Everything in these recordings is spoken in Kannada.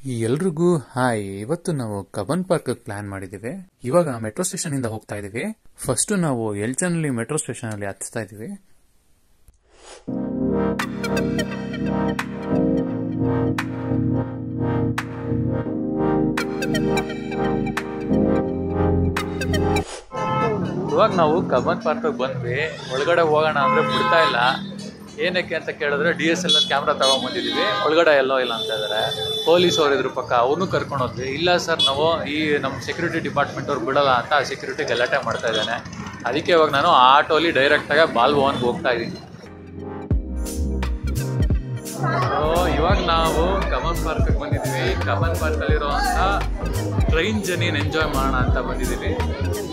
ಎಲ್ರಿಗೂ ಹಾಯ್. ಇವತ್ತು ನಾವು ಕಬ್ಬನ್ ಪಾರ್ಕ್ ಪ್ಲಾನ್ ಮಾಡಿದ್ದೀವಿ. ಇವಾಗ ಮೆಟ್ರೋ ಸ್ಟೇಷನ್ ಇಂದ ಹೋಗ್ತಾ ಇದೀವಿ. ಫಸ್ಟ್ ನಾವು ಎಲ್ಚನಲ್ಲಿ ಮೆಟ್ರೋ ಸ್ಟೇಷನ್ ಅಲ್ಲಿ ಹತ್ತಾ ಇದೀವಿ. ಇವಾಗ ನಾವು ಕಬ್ಬನ್ ಪಾರ್ಕ್ ಬಂದ್ವಿ. ಒಳಗಡೆ ಹೋಗೋಣ ಅಂದ್ರೆ ಬಿಡ್ತಾ ಇಲ್ಲ. ಏನಕ್ಕೆ ಅಂತ ಕೇಳಿದ್ರೆ DSLR ಕ್ಯಾಮ್ರಾ ತಗೊಂಡ್ಬಂದಿದ್ದೀವಿ, ಒಳಗಡೆ ಎಲ್ಲೋ ಇಲ್ಲ ಅಂತ ಇದ್ದಾರೆ. ಪೊಲೀಸ್ ಅವ್ರು ಇದ್ರ ಪಕ್ಕ ಅವ್ರನ್ನೂ ಕರ್ಕೊಂಡು ಹೋದ್ವಿ. ಇಲ್ಲ ಸರ್, ನಾವು ನಮ್ಮ ಸೆಕ್ಯೂರಿಟಿ ಡಿಪಾರ್ಟ್ಮೆಂಟ್ ಅವ್ರು ಬಿಡಲ್ಲ ಅಂತ ಆ ಸೆಕ್ಯೂರಿಟಿ ಗಲಾಟೆ ಮಾಡ್ತಾ ಇದ್ದಾನೆ. ಅದಕ್ಕೆ ಇವಾಗ ನಾನು ಆಟೋಲಿ ಡೈರೆಕ್ಟಾಗಿ ಬಾಲ್ಭವನ್ಗೆ ಹೋಗ್ತಾ ಇದ್ದೀನಿ. ಇವಾಗ ನಾವು ಕಬ್ಬನ್ ಪಾರ್ಕ್ಗೆ ಬಂದಿದ್ದೀವಿ. ಕಬ್ಬನ್ ಪಾರ್ಕಲ್ಲಿರುವಂಥ ಟ್ರೈನ್ ಜರ್ನಿನ ಎಂಜಾಯ್ ಮಾಡೋಣ ಅಂತ ಬಂದಿದ್ದೀವಿ.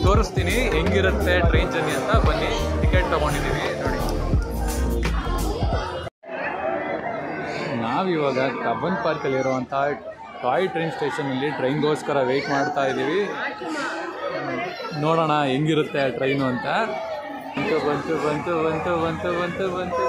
ತೋರಿಸ್ತೀನಿ ಹೆಂಗಿರುತ್ತೆ ಟ್ರೈನ್ ಜರ್ನಿ ಅಂತ. ಬನ್ನಿ, ಟಿಕೆಟ್ ತೊಗೊಂಡಿದ್ದೀವಿ ನೋಡಿ. ನಾವಿವಾಗ ಕಬ್ಬನ್ ಪಾರ್ಕಲ್ಲಿರುವಂಥ ಟಾಯ್ ಟ್ರೈನ್ ಸ್ಟೇಷನಲ್ಲಿ ಟ್ರೈನ್ಗೋಸ್ಕರ ವೆಯ್ಟ್ ಮಾಡ್ತಾ ಇದ್ದೀವಿ. ನೋಡೋಣ ಹೆಂಗಿರುತ್ತೆ ಆ ಟ್ರೈನು ಅಂತ. ಬಂತು ಬಂತು ಬಂತು ಬಂತು ಬಂತು ಬಂತು ಬಂತು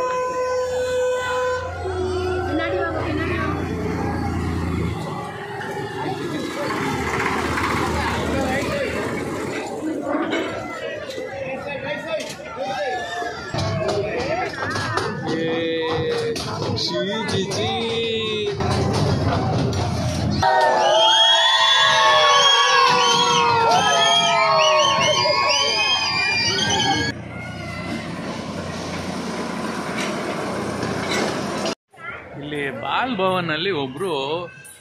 ಇಲ್ಲಿ ಬಾಲ್ ಭವನ್ ಅಲ್ಲಿ ಒಬ್ರು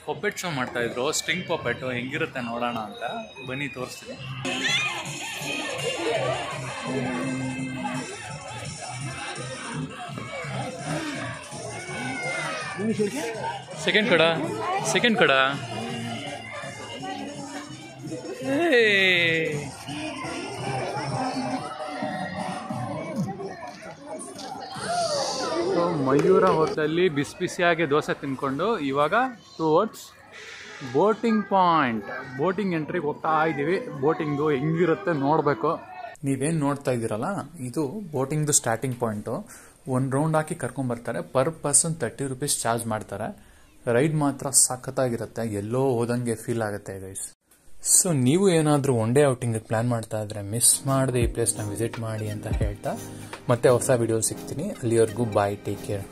ಪಪೆಟ್ ಶೋ ಮಾಡ್ತಾ ಇದ್ರು. ಸ್ಟ್ರಿಂಗ್ ಪಪೆಟ್ ಹೆಂಗಿರುತ್ತೆ ನೋಡೋಣ ಅಂತ. ಬನ್ನಿ ತೋರಿಸ್ತೀನಿ. ಸೆಕೆಂಡ್ ಕಡ ಮಯೂರ ಹೋಟೆಲಲ್ಲಿ ಬಿಸಿ ಬಿಸಿಯಾಗಿ ದೋಸೆ ತಿನ್ಕೊಂಡು ಇವಾಗ ಟುವರ್ಡ್ಸ್ ಬೋಟಿಂಗ್ ಪಾಯಿಂಟ್, ಬೋಟಿಂಗ್ ಎಂಟ್ರಿಗೆ ಹೋಗ್ತಾ ಇದ್ದೀವಿ. ಬೋಟಿಂಗು ಹೆಂಗಿರುತ್ತೆ ನೋಡಬೇಕು. ನೀವೇನು ನೋಡ್ತಾ ಇದ್ದೀರಲ್ಲ, ಇದು ಬೋಟಿಂಗ್ದು ಸ್ಟಾರ್ಟಿಂಗ್ ಪಾಯಿಂಟು. ಒಂದು ರೌಂಡ್ ಹಾಕಿ ಕರ್ಕೊಂಡ್ಬರ್ತಾರೆ. ಪರ್ ಪರ್ಸನ್ 30 ರೂಪೀಸ್ ಚಾರ್ಜ್ ಮಾಡ್ತಾರೆ. ರೈಡ್ ಮಾತ್ರ ಸಖತ್ತಾಗಿರುತ್ತೆ, ಎಲ್ಲೋ ಹೋದಂಗೆ ಫೀಲ್ ಆಗುತ್ತೆ ಗೈಸ್. ಸೊ ನೀವು ಏನಾದರೂ ಒನ್ ಡೇ ಔಟಿಂಗ್ ಪ್ಲಾನ್ ಮಾಡ್ತಾ ಇದ್ರೆ ಮಿಸ್ ಮಾಡದೆ ಈ ಪ್ಲೇಸ್ನ ವಿಸಿಟ್ ಮಾಡಿ ಅಂತ ಹೇಳ್ತಾ ಮತ್ತೆ ಹೊಸ ವಿಡಿಯೋ ಸಿಗ್ತೀನಿ. ಅಲ್ಲಿವರೆಗೂ ಬಾಯ್, ಟೇಕ್ ಕೇರ್.